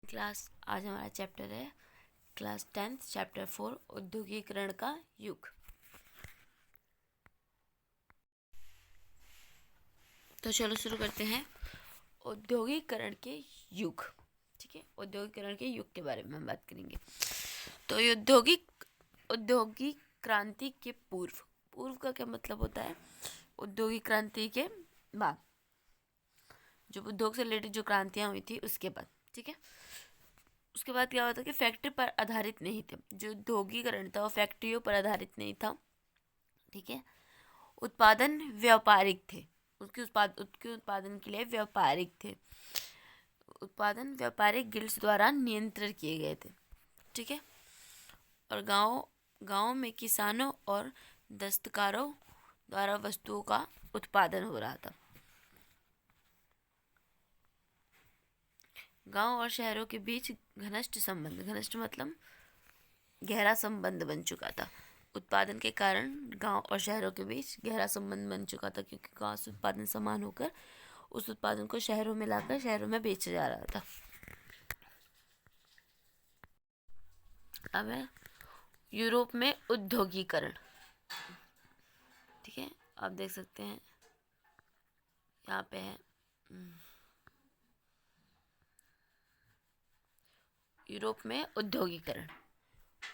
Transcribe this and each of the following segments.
आज हमारा चैप्टर है क्लास 10th चैप्टर 4 औद्योगिकरण का युग। तो चलो शुरू करते हैं औद्योगिकरण के युग। ठीक है, औद्योगिकरण के युग के बारे में हम बात करेंगे। तो औद्योगिक क्रांति के पूर्व का क्या मतलब होता है? औद्योगिक क्रांति के बाद, जो उद्योग से रिलेटेड जो क्रांतियाँ हुई थी उसके बाद। ठीक है, उसके बाद क्या होता है कि फैक्ट्री पर आधारित नहीं थे। जो औद्योगिकरण था वो फैक्ट्रियों पर आधारित नहीं था। ठीक है, उत्पादन व्यापारिक थे। उसके उत्पादन के लिए व्यापारिक थे। उत्पादन व्यापारिक गिल्ड्स द्वारा नियंत्रित किए गए थे। ठीक है, और गाँव में किसानों और दस्तकारों द्वारा वस्तुओं का उत्पादन हो रहा था। गांव और शहरों के बीच घनिष्ठ मतलब गहरा संबंध बन चुका था। उत्पादन के कारण गांव और शहरों के बीच गहरा संबंध बन चुका था, क्योंकि गांव से उत्पादन समान होकर उस उत्पादन को शहरों में लाकर शहरों में बेचा जा रहा था। अब है यूरोप में औद्योगिकरण। ठीक है, आप देख सकते हैं यहाँ पे है यूरोप में औद्योगिकरण।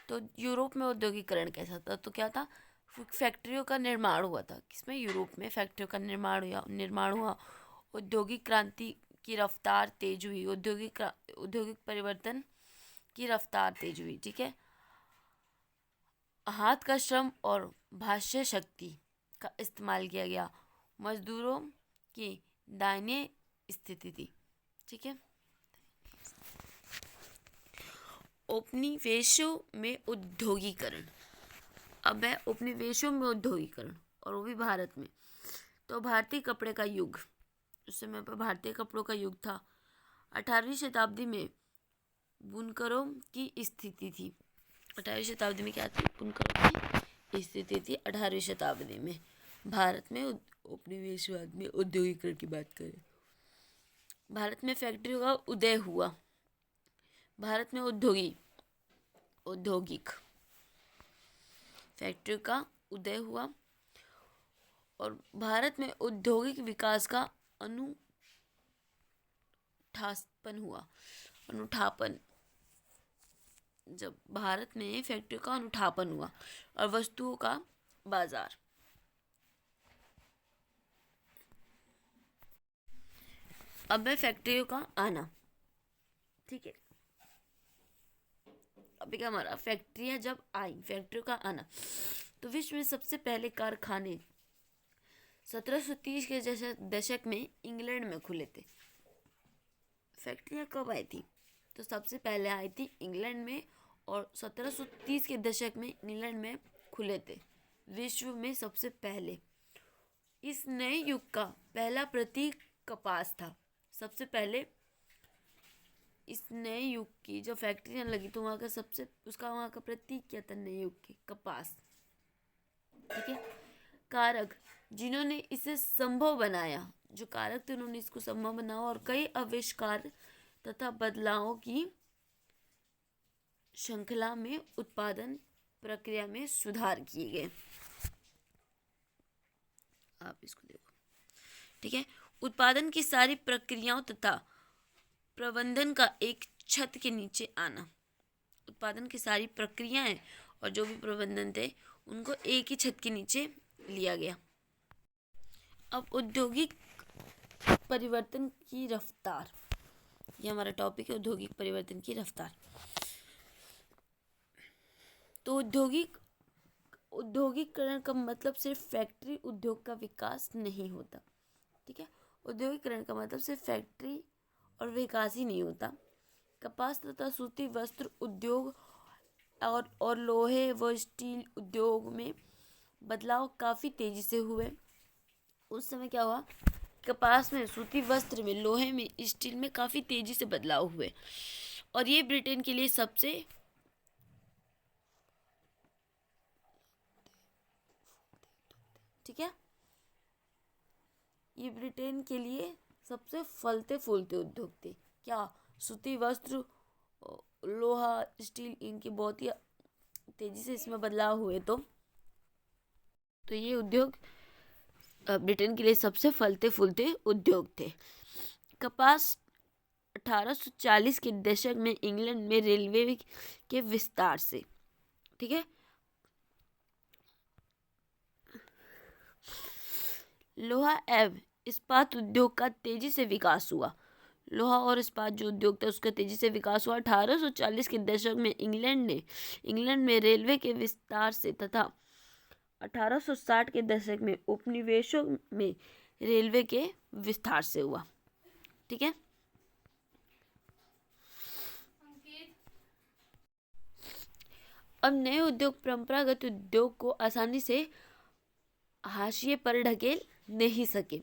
तो यूरोप में औद्योगिकरण कैसा था? तो क्या था, फैक्ट्रियों का निर्माण हुआ था। किसमें? यूरोप में फैक्ट्रियों का निर्माण हुआ। औद्योगिक क्रांति की रफ्तार तेज हुई। औद्योगिक परिवर्तन की रफ्तार तेज हुई। ठीक है, हाथ का श्रम और भाष्य शक्ति का इस्तेमाल किया गया। मजदूरों की दयनीय स्थिति थी। ठीक है, उपनिवेशों में औद्योगिकरण। अब है उपनिवेशों में औद्योगिकरण, और वो भी भारत में। तो भारतीय कपड़े का युग, उस समय पर भारतीय कपड़ों का युग था। 18वीं शताब्दी में बुनकरों की स्थिति थी। 18वीं शताब्दी में क्या थी? बुनकरों की स्थिति थी 18वीं शताब्दी में भारत में। उपनिवेशवाद में औद्योगिकरण की बात करें, भारत में फैक्ट्रियों का उदय हुआ। भारत में औद्योगिक फैक्ट्री का उदय हुआ, और भारत में औद्योगिक विकास का अनुठापन, जब भारत में फैक्ट्री का अनुठापन हुआ और वस्तुओं का बाजार। अब है फैक्ट्रियों का आना। ठीक है, अभी क्या हमारा फैक्ट्रियां जब आई, फैक्ट्रियों का आना, तो विश्व में सबसे पहले कारखाने 1730 के दशक में इंग्लैंड में खुले थे। फैक्ट्रियां कब आई थी? तो सबसे पहले आई थी इंग्लैंड में, और 1730 के दशक में इंग्लैंड में खुले थे। विश्व में सबसे पहले इस नए युग का पहला प्रतीक कपास था। सबसे पहले इस नए युग की जो फैक्ट्रियां लगी, तो वहाँ का प्रतीक क्या था? नए युग के कपास। ठीक है, कारक जिन्होंने इसे संभव बनाया, जो कारक थे उन्होंने इसको संभव बनाया, और कई आविष्कार तथा बदलावों की श्रृंखला में उत्पादन प्रक्रिया में सुधार किए गए। आप इसको देखो। ठीक है, उत्पादन की सारी प्रक्रियाओं तथा प्रबंधन का एक छत के नीचे आना। उत्पादन की सारी प्रक्रियाएं और जो भी प्रबंधन थे उनको एक ही छत के नीचे लिया गया। अब औद्योगिक परिवर्तन की रफ्तार, ये हमारा टॉपिक है, औद्योगिक परिवर्तन की रफ्तार। तो औद्योगिकरण का मतलब सिर्फ फैक्ट्री उद्योग का विकास नहीं होता। ठीक है, औद्योगिकरण का मतलब सिर्फ फैक्ट्री और विकास ही नहीं होता। कपास तथा सूती वस्त्र उद्योग और लोहे व स्टील उद्योग में बदलाव काफ़ी तेज़ी से हुए। उस समय क्या हुआ? कपास में, सूती वस्त्र में, लोहे में, स्टील में काफ़ी तेज़ी से बदलाव हुए, और ये ब्रिटेन के लिए सबसे ठीक है, ये ब्रिटेन के लिए सबसे फलते फूलते उद्योग थे। क्या? सूती वस्त्र लोहा, स्टील, इनके बहुत ही तेजी से इसमें बदलाव हुए। तो ये उद्योग ब्रिटेन के लिए सबसे फलते फूलते उद्योग थे। कपास 1840 के दशक में इंग्लैंड में रेलवे के विस्तार से, ठीक है, लोहा एवं इस्पात उद्योग का तेजी से विकास हुआ। लोहा और इस्पात जो उद्योग था उसका तेजी से विकास हुआ। 1840 के दशक में इंग्लैंड में रेलवे के विस्तार से तथा 1860 के दशक में उपनिवेशों में रेलवे के विस्तार से हुआ। ठीक है, अब नए उद्योग परंपरागत उद्योग को आसानी से हाशिए पर ढकेल नहीं सके।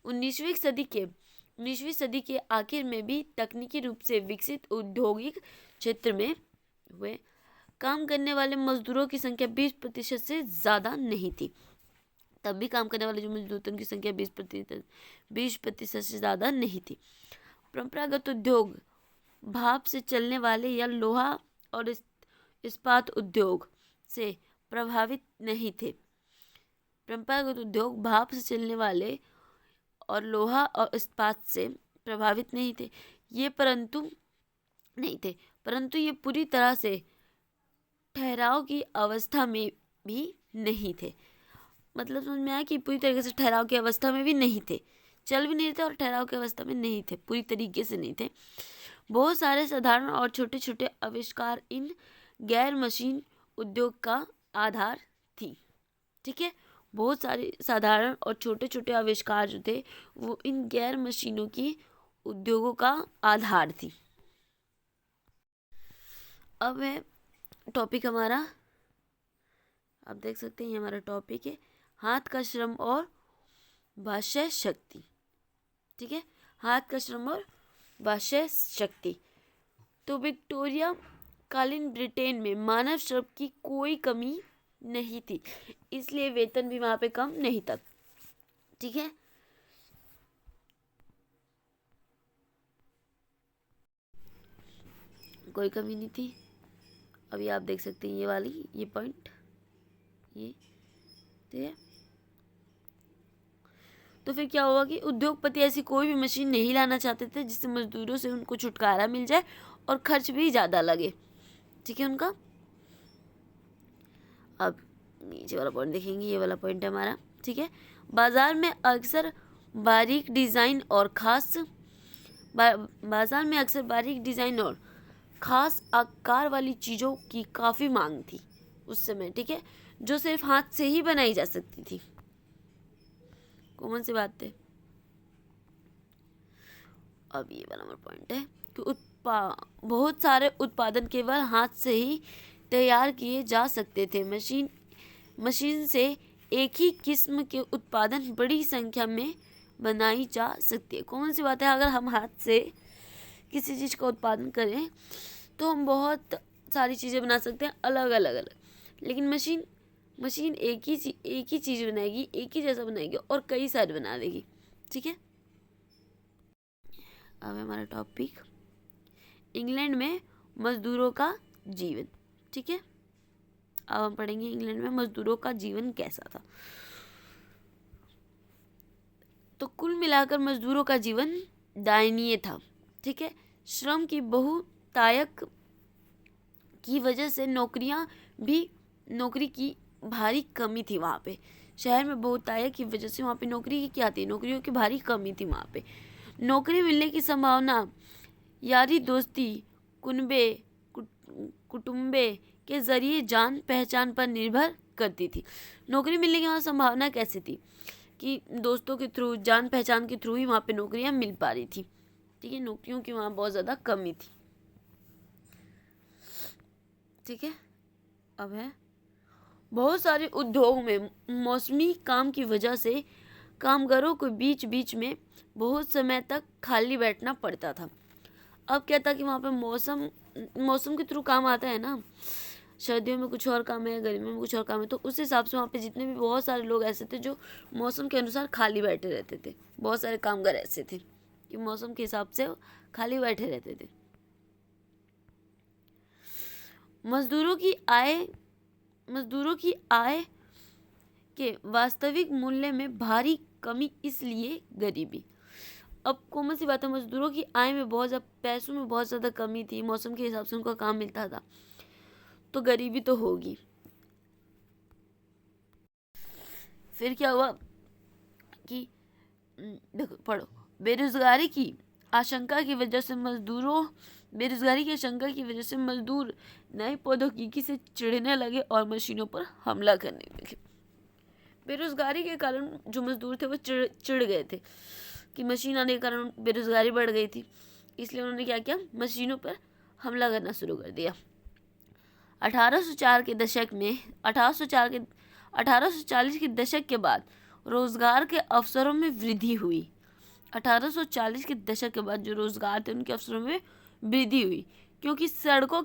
19वीं सदी के आखिर में भी तकनीकी रूप से विकसित औद्योगिक क्षेत्र में हुए काम करने वाले मजदूरों की संख्या 20% से ज़्यादा नहीं थी। तब भी काम करने वाले जो मजदूर थे उनकी संख्या 20% से ज़्यादा नहीं थी। परंपरागत उद्योग भाप से चलने वाले या लोहा और इस्पात उद्योग से प्रभावित नहीं थे। परंपरागत उद्योग भाप से चलने वाले और लोहा और इस्पात से प्रभावित नहीं थे, परंतु ये पूरी तरह से ठहराव की अवस्था में भी नहीं थे। मतलब समझ में आया कि पूरी तरीके से ठहराव की अवस्था में भी नहीं थे, चल भी नहीं थे और ठहराव की अवस्था में नहीं थे, पूरी तरीके से नहीं थे। बहुत सारे साधारण और छोटे छोटे आविष्कार इन गैर मशीन उद्योग का आधार थी। ठीक है, बहुत सारे साधारण और छोटे छोटे आविष्कार जो थे वो इन गैर मशीनों की उद्योगों का आधार थी। अब है टॉपिक हमारा, आप देख सकते हैं ये हमारा टॉपिक है, हाथ का श्रम और भाष्य शक्ति। ठीक है, हाथ का श्रम और भाष्य शक्ति। तो विक्टोरिया कालीन ब्रिटेन में मानव श्रम की कोई कमी नहीं थी, इसलिए वेतन भी वहां पे कम नहीं था। ठीक है, कोई कमी नहीं थी। अभी आप देख सकते हैं ये पॉइंट, ये ठीक है। तो फिर क्या हुआ कि उद्योगपति ऐसी कोई भी मशीन नहीं लाना चाहते थे जिससे मजदूरों से उनको छुटकारा मिल जाए और खर्च भी ज़्यादा लगे। ठीक है उनका। अब नीचे वाला पॉइंट देखेंगे, ये वाला पॉइंट है हमारा। ठीक है, बाजार में अक्सर बारीक डिज़ाइन और ख़ास आकार वाली चीज़ों की काफ़ी मांग थी उस समय। ठीक है, जो सिर्फ हाथ से ही बनाई जा सकती थी। कॉमन सी बात है। अब ये वाला हमारा पॉइंट है कि बहुत सारे उत्पादन केवल हाथ से ही तैयार किए जा सकते थे। मशीन से एक ही किस्म के उत्पादन बड़ी संख्या में बनाई जा सकती है। कौन सी बात है, अगर हम हाथ से किसी चीज़ का उत्पादन करें तो हम बहुत सारी चीज़ें बना सकते हैं अलग अलग, लेकिन मशीन एक ही चीज़ बनाएगी, एक ही जैसा बनाएगी और कई सारे बना देगी। ठीक है, अब हमारा टॉपिक इंग्लैंड में मजदूरों का जीवन। ठीक है, अब हम पढ़ेंगे इंग्लैंड में मजदूरों का जीवन कैसा था। तो कुल मिलाकर मजदूरों का जीवन दयनीय था। ठीक है, श्रम की बहुतायत की वजह से नौकरी की भारी कमी थी वहाँ पे। शहर में बहुतायत की वजह से वहाँ पे नौकरी की क्या थी, नौकरियों की भारी कमी थी वहाँ पे। नौकरी मिलने की संभावना यारी दोस्ती कुटुंबे के जरिए जान पहचान पर निर्भर करती थी। नौकरी मिलने की वहाँ संभावना कैसे थी कि दोस्तों के थ्रू, जान पहचान के थ्रू ही वहाँ पे नौकरियाँ मिल पा रही थी। ठीक है, नौकरियों की वहाँ बहुत ज़्यादा कमी थी। ठीक है, अब है बहुत सारे उद्योग में मौसमी काम की वजह से कामगारों को बीच बीच में बहुत समय तक खाली बैठना पड़ता था। अब क्या था कि वहाँ पे मौसम के थ्रू काम आता है ना, सर्दियों में कुछ और काम है, गर्मियों में कुछ और काम है, तो उस हिसाब से वहाँ पे जितने भी बहुत सारे लोग ऐसे थे जो मौसम के अनुसार खाली बैठे रहते थे। बहुत सारे कामगार ऐसे थे कि मौसम के हिसाब से खाली बैठे रहते थे। मजदूरों की आय के वास्तविक मूल्य में भारी कमी, इसलिए गरीबी। अब कॉमन सी बात है, मजदूरों की आय में बहुत ज़्यादा, पैसों में बहुत ज़्यादा कमी थी, मौसम के हिसाब से उनको काम मिलता था, तो गरीबी तो होगी। फिर क्या हुआ कि देखो पढ़ो, बेरोजगारी की आशंका की वजह से मजदूर नई प्रौद्योगिकी से चिढ़ने लगे और मशीनों पर हमला करने लगे। बेरोजगारी के कारण जो मजदूर थे वो चिढ़ गए थे कि मशीन आने के कारण बेरोजगारी बढ़ गई थी, इसलिए उन्होंने क्या किया, मशीनों पर हमला करना शुरू कर दिया। 1840 के दशक के बाद रोजगार के अवसरों में वृद्धि हुई। 1840 के दशक के बाद जो रोजगार थे उनके अवसरों में वृद्धि हुई, क्योंकि सड़कों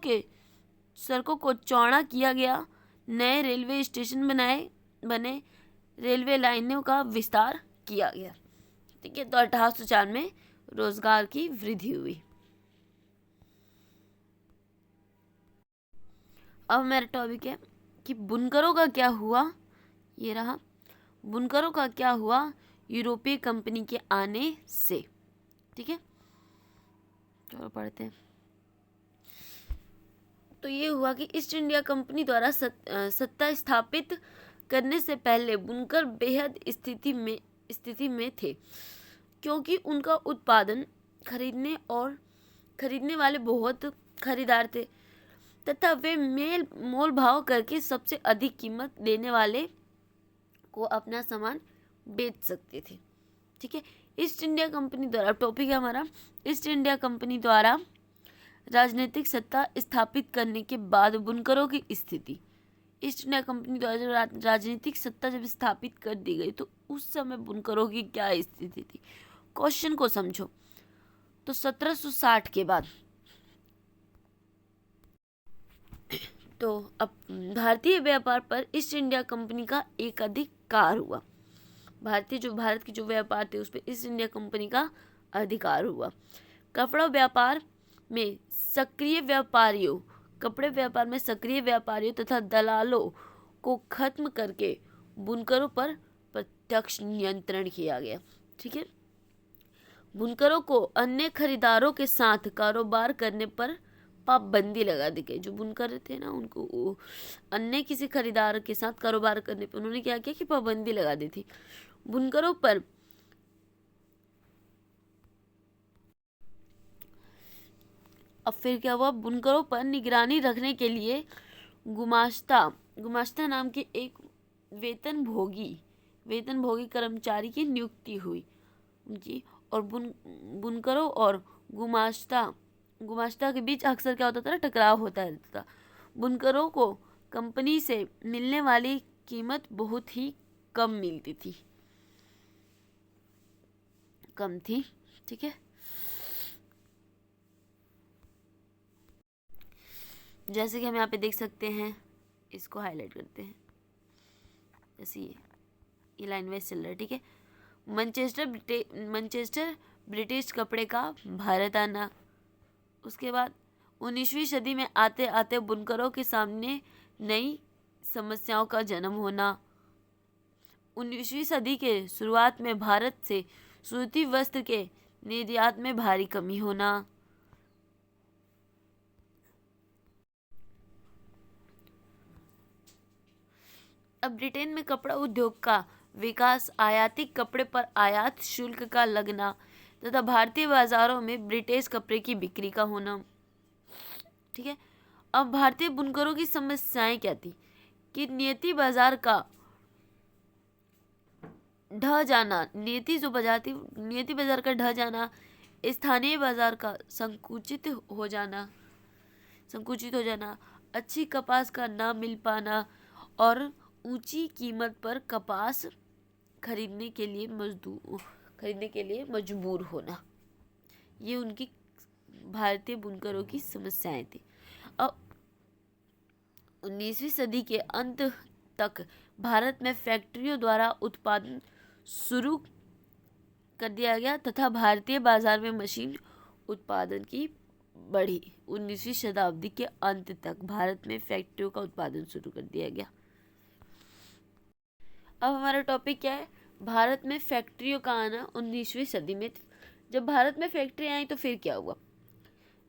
को चौड़ा किया गया, नए रेलवे स्टेशन बने, रेलवे लाइनों का विस्तार किया गया। ठीक है, तो 1804 में रोजगार की वृद्धि हुई। अब मेरा टॉपिक है कि बुनकरों का क्या हुआ। ये रहा, बुनकरों का क्या हुआ यूरोपीय कंपनी के आने से। ठीक है, चलो पढ़ते हैं। तो ये हुआ कि ईस्ट इंडिया कंपनी द्वारा सत्ता स्थापित करने से पहले बुनकर बेहद स्थिति में थे, क्योंकि उनका उत्पादन खरीदने वाले बहुत खरीदार थे तथा वे मोल भाव करके सबसे अधिक कीमत देने वाले को अपना सामान बेच सकते थे। ठीक है, ईस्ट इंडिया कंपनी द्वारा, टॉपिक है हमारा ईस्ट इंडिया कंपनी द्वारा राजनीतिक सत्ता स्थापित करने के बाद बुनकरों की स्थिति। ईस्ट इंडिया कंपनी द्वारा जब राजनीतिक सत्ता जब स्थापित कर दी गई तो उस समय बुनकरों की क्या स्थिति थी। क्वेश्चन को समझो। तो 1760 के बाद तो अब भारतीय व्यापार पर ईस्ट इंडिया कंपनी का एक अधिकार हुआ। भारत के जो व्यापार थे उस पर ईस्ट इंडिया कंपनी का अधिकार हुआ। कपड़ा व्यापार में सक्रिय व्यापारियों तथा दलालों को खत्म करके बुनकरों पर प्रत्यक्ष नियंत्रण किया गया। ठीक है, बुनकरों को अन्य खरीदारों के साथ कारोबार करने पर पाबंदी लगा दी गई। जो बुनकर थे ना, उनको अन्य किसी खरीदार के साथ कारोबार करने पर उन्होंने क्या किया कि पाबंदी लगा दी थी। बुनकरों पर अब फिर क्या हुआ, बुनकरों पर निगरानी रखने के लिए गुमाश्ता नाम के एक वेतनभोगी कर्मचारी की नियुक्ति हुई उनकी। और बुनकरों और गुमाश्ता के बीच अक्सर क्या होता था, टकराव होता रहता था। बुनकरों को कंपनी से मिलने वाली कीमत बहुत ही कम थी। ठीक है, जैसे कि हम यहाँ पे देख सकते हैं, इसको हाईलाइट करते हैं, जैसे ये लाइन वाइज चल रहा है। ठीक है, मैनचेस्टर ब्रिटिश कपड़े का भारत आना। उसके बाद 19वीं सदी में आते आते बुनकरों के सामने नई समस्याओं का जन्म होना। 19वीं सदी के शुरुआत में भारत से सूती वस्त्र के निर्यात में भारी कमी होना। अब ब्रिटेन में कपड़ा उद्योग का विकास, आयाती कपड़े पर आयात शुल्क का लगना तथा भारतीय बाजारों में ब्रिटिश कपड़े की बिक्री का होना। ठीक है, अब भारतीय बुनकरों की समस्याएं क्या थी कि नियति बाजार का ढह जाना, नियति बाजार का ढह जाना, स्थानीय बाजार का संकुचित हो जाना, अच्छी कपास का ना मिल पाना और ऊंची कीमत पर कपास खरीदने के लिए मजबूर होना। ये उनकी भारतीय बुनकरों की समस्याएं थी। अब 19वीं सदी के अंत तक भारत में फैक्ट्रियों द्वारा उत्पादन शुरू कर दिया गया तथा भारतीय बाजार में मशीन उत्पादन की बढ़ी। 19वीं शताब्दी के अंत तक भारत में फैक्ट्रियों का उत्पादन शुरू कर दिया गया। अब हमारा टॉपिक क्या है? भारत में फैक्ट्रियों का आना 19वीं सदी में। जब भारत में फैक्ट्री आई तो फिर क्या हुआ?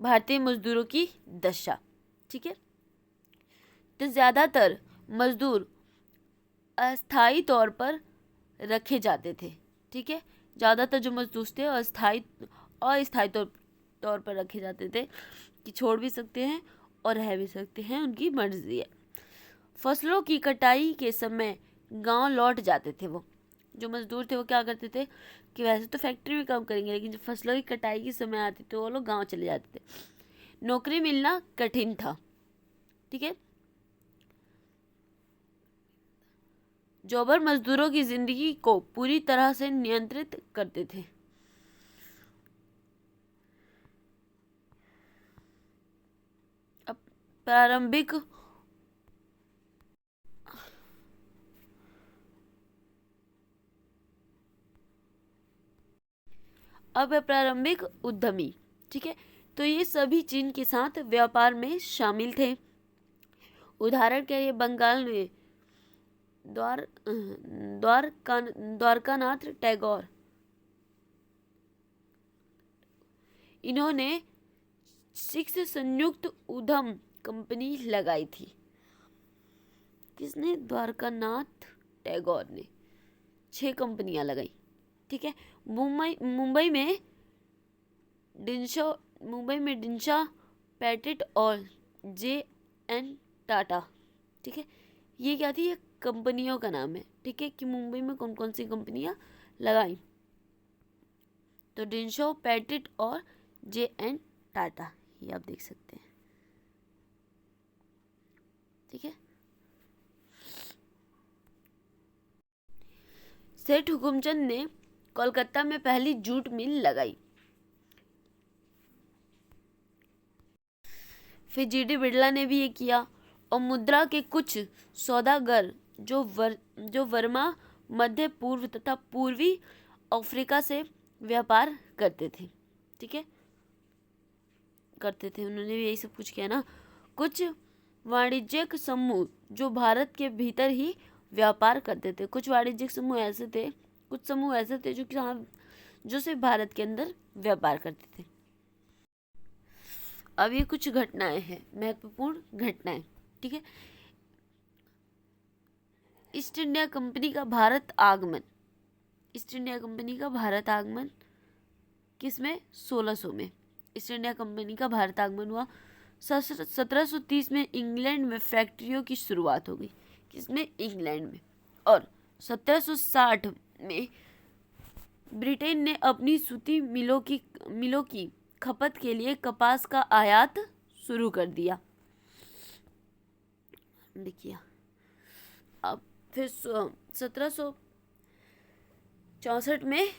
भारतीय मजदूरों की दशा। ठीक है, तो ज़्यादातर मजदूर अस्थायी तौर पर रखे जाते थे। ठीक है, ज़्यादातर जो मजदूर थे अस्थायी तौर पर रखे जाते थे कि छोड़ भी सकते हैं और रह भी सकते हैं, उनकी मर्जी है। फसलों की कटाई के समय गांव लौट जाते थे। वो जो मजदूर थे वो क्या करते थे कि वैसे तो फैक्ट्री में काम करेंगे, लेकिन जब फसलों की कटाई के समय आती तो वो लोग गांव चले जाते थे। नौकरी मिलना कठिन था। ठीक है, जॉबर मजदूरों की जिंदगी को पूरी तरह से नियंत्रित करते थे। अब प्रारंभिक उद्यमी। ठीक है, तो ये सभी चीन के साथ व्यापार में शामिल थे। उदाहरण के लिए बंगाल में द्वारकानाथ टैगोर, इन्होंने 6 संयुक्त उद्यम कंपनी लगाई थी। किसने? द्वारकानाथ टैगोर ने 6 कंपनियां लगाई। ठीक है, मुंबई में डिंशा, पैटेट और जे.एन. टाटा। ठीक है, ये क्या थी? ये कंपनियों का नाम है। ठीक है, कि मुंबई में कौन कौन सी कंपनियां लगाई? तो डिंशो, पैटेट और जे.एन. टाटा, ये आप देख सकते हैं। ठीक है, सेठ हुकुमचंद ने कोलकाता में पहली जूट मिल लगाई। फिर जी.डी. बिरला ने भी ये किया। और मुद्रा के कुछ सौदागर जो वर्मा, मध्य पूर्व तथा पूर्वी अफ्रीका से व्यापार करते थे। ठीक है, उन्होंने भी यही सब कुछ किया ना। कुछ वाणिज्यिक समूह जो भारत के भीतर ही व्यापार करते थे। कुछ वाणिज्यिक समूह ऐसे थे, जो सिर्फ भारत के अंदर व्यापार करते थे। अब ये कुछ घटनाएं हैं, महत्वपूर्ण घटनाएं। ठीक है, ईस्ट इंडिया कंपनी का भारत आगमन। किसमें? 1600 में ईस्ट इंडिया कंपनी का भारत आगमन हुआ। 1730 में इंग्लैंड में फैक्ट्रियों की शुरुआत हो गई। किसमें? इंग्लैंड में। और 1760 में ब्रिटेन ने अपनी सूती मिलों की खपत के लिए कपास का आयात शुरू कर दिया। देखिए, अब फिर 1764 में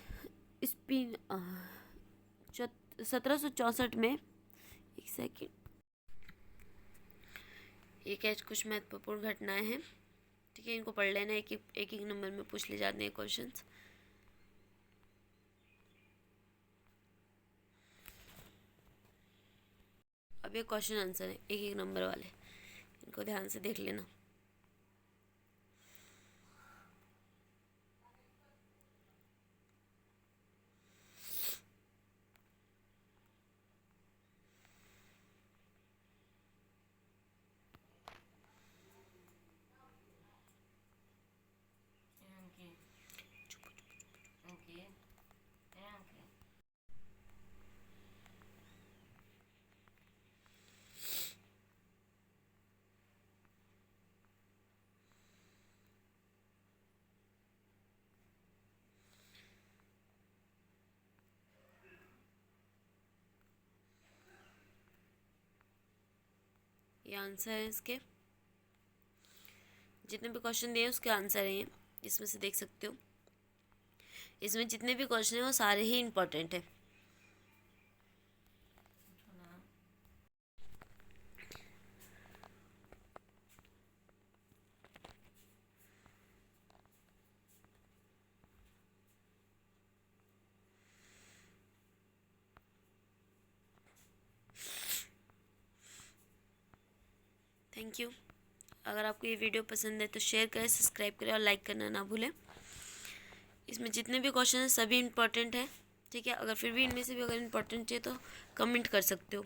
1764 में, एक सेकेंड, ये क्या कुछ महत्वपूर्ण घटनाएं हैं। ठीक है, इनको पढ़ लेना, एक एक नंबर में पूछ ले जाते हैं क्वेश्चंस। अब ये क्वेश्चन आंसर है एक नंबर वाले, इनको ध्यान से देख लेना। ये आंसर है इसके, जितने भी क्वेश्चन दिए उसके आंसर हैं, इसमें से देख सकते हो। इसमें जितने भी क्वेश्चन हैं वो सारे ही इम्पोर्टेंट हैं। Thank you. अगर आपको ये वीडियो पसंद है तो शेयर करें, सब्सक्राइब करें और लाइक करना ना भूलें। इसमें जितने भी क्वेश्चन हैं सभी इम्पोर्टेंट हैं, ठीक है। अगर फिर भी इनमें से भी अगर इम्पोर्टेंट है तो कमेंट कर सकते हो।